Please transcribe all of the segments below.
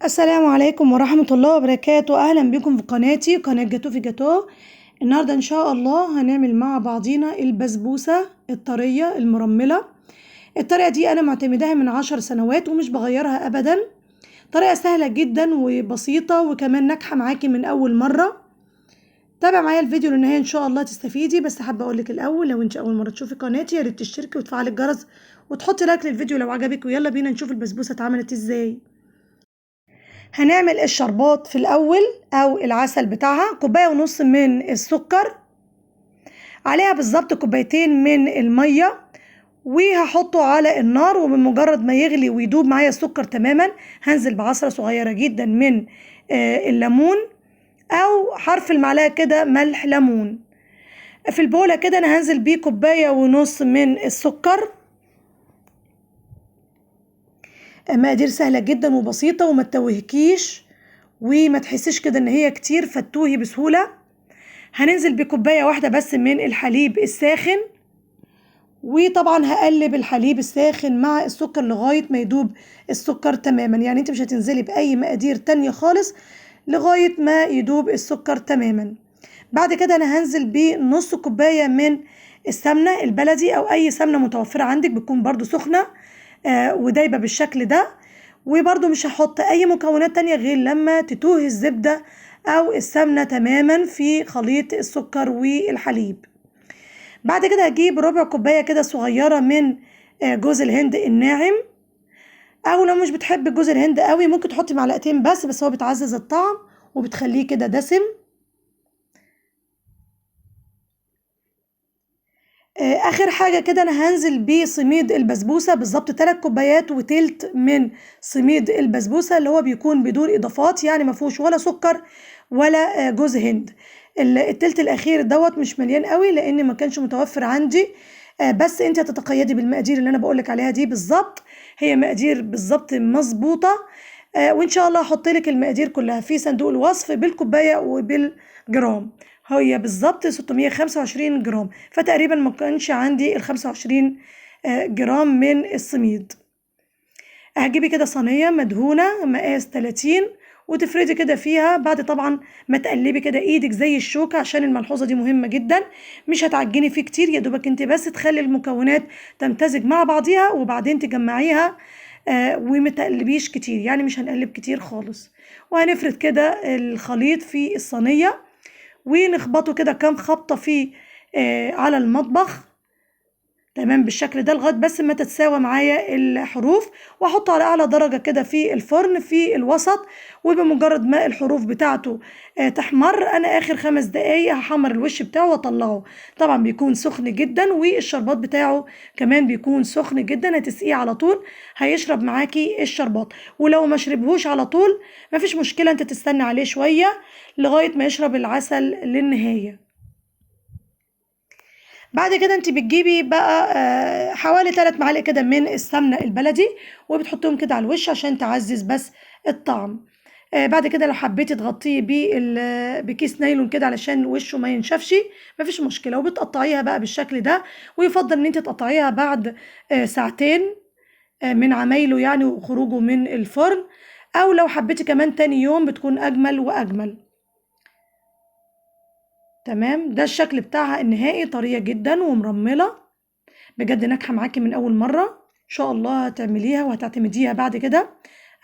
السلام عليكم ورحمة الله وبركاته. أهلا بكم في قناتي قناة جاتو في جاتو. النهاردة إن شاء الله هنعمل مع بعضينا البسبوسة الطرية المرملة. الطريقة دي أنا معتمداها من 10 سنوات ومش بغيرها أبدا. طريقة سهلة جدا وبسيطة وكمان ناجحة معاكي من أول مرة. تابع معايا الفيديو للنهاية إن شاء الله تستفيدي. بس حابة أقولك الأول، لو أنت أول مرة تشوفي قناتي ياريت تشتركي وتفعلي الجرس وتحطي لايك للفيديو لو عجبك، ويلا بينا نشوف البسبوسة اتعملت إزاي. هنعمل الشربات في الأول أو العسل بتاعها. 1.5 كوباية من السكر، عليها بالظبط 2 كوبايتين من المية، وهحطه على النار. وبمجرد ما يغلي ويدوب معايا السكر تماما هنزل بعصرة صغيرة جدا من الليمون أو حرف المعلقة كده ملح ليمون. في البولة كده أنا هنزل بيه 1.5 كوباية من السكر. مقادير سهلة جدا وبسيطة وما تتوهكيش وما تحسيش كده ان هي كتير فتوهي بسهولة. هننزل بكوباية واحدة بس من الحليب الساخن، وطبعا هقلب الحليب الساخن مع السكر لغاية ما يدوب السكر تماما. يعني انت مش هتنزلي بأي مقادير تانية خالص لغاية ما يدوب السكر تماما. بعد كده انا هنزل بنص كوباية من السمنة البلدي او اي سمنة متوفرة عندك، بتكون برضو سخنة ودايبة بالشكل ده. وبرضو مش هحط اي مكونات تانية غير لما تتوه الزبدة او السمنة تماما في خليط السكر والحليب. بعد كده هجيب ربع كوباية كده صغيرة من جوز الهند الناعم، او لو مش بتحب جوز الهند قوي ممكن تحطي معلقتين بس هو بتعزز الطعم وبتخليه كده دسم. اخر حاجه كده انا هنزل بصميد البسبوسه، بالظبط 3 كوبايات وتلت من صميد البسبوسه اللي هو بيكون بدون اضافات، يعني ما فيهوش ولا سكر ولا جوز هند. التلت الاخير دوت مش مليان قوي لان ما كانش متوفر عندي. بس انت هتتقيدي بالمقادير اللي انا بقولك عليها دي بالظبط، هي مقادير بالظبط مظبوطه. وان شاء الله هحط لك المقادير كلها في صندوق الوصف بالكوبايه وبالجرام. هي بالظبط 625 جرام، فتقريبا ما كانش عندي ال 25 جرام من السميد. هتجيبي كده صينيه مدهونه مقاس 30 وتفردي كده فيها. بعد طبعا ما تقلبي كده ايدك زي الشوكه، عشان الملحوظه دي مهمه جدا. مش هتعجني فيه كتير، يا دوبك انت بس تخلي المكونات تمتزج مع بعضيها وبعدين تجمعيها. ومتقلبيش كتير، يعني مش هنقلب كتير خالص. وهنفرد كده الخليط في الصينيه ونخبطه كده كام خبطة فيه على المطبخ تمام بالشكل ده لغاية بس ما تتساوى معايا الحروف. واحطه على اعلى درجة كده في الفرن في الوسط. وبمجرد ما الحروف بتاعته تحمر، انا اخر 5 دقايق هحمر الوش بتاعه واطلعه. طبعا بيكون سخن جدا والشربات بتاعه كمان بيكون سخن جدا، هتسقيه على طول هيشرب معاكي الشربات. ولو ما شربهوش على طول مفيش مشكلة، انت تستنى عليه شوية لغاية ما يشرب العسل للنهاية. بعد كده انت بتجيبي بقى حوالي 3 معالق كده من السمنة البلدي وبتحطهم كده على الوش عشان تعزز بس الطعم. بعد كده لو حبيتي تغطيه بكيس نايلون كده علشان وشه ما ينشفش مفيش مشكلة، وبتقطعيها بقى بالشكل ده. ويفضل ان انت تقطعيها بعد ساعتين من عمايله يعني وخروجه من الفرن، او لو حبيتي كمان تاني يوم بتكون اجمل واجمل. تمام، ده الشكل بتاعها النهائي، طرية جدا ومرملة بجد، ناجحة معاكي من أول مرة. إن شاء الله هتعمليها وهتعتمديها بعد كده.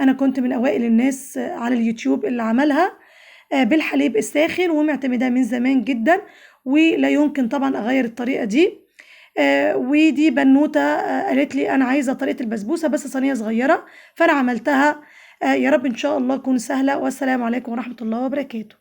أنا كنت من أوائل الناس على اليوتيوب اللي عملها بالحليب الساخن ومعتمدها من زمان جدا، ولا يمكن طبعا أغير الطريقة دي. ودي بنوتة قالت لي أنا عايزة طريقة البسبوسة بس صينية صغيرة، فأنا عملتها. يا رب إن شاء الله تكون سهلة، والسلام عليكم ورحمة الله وبركاته.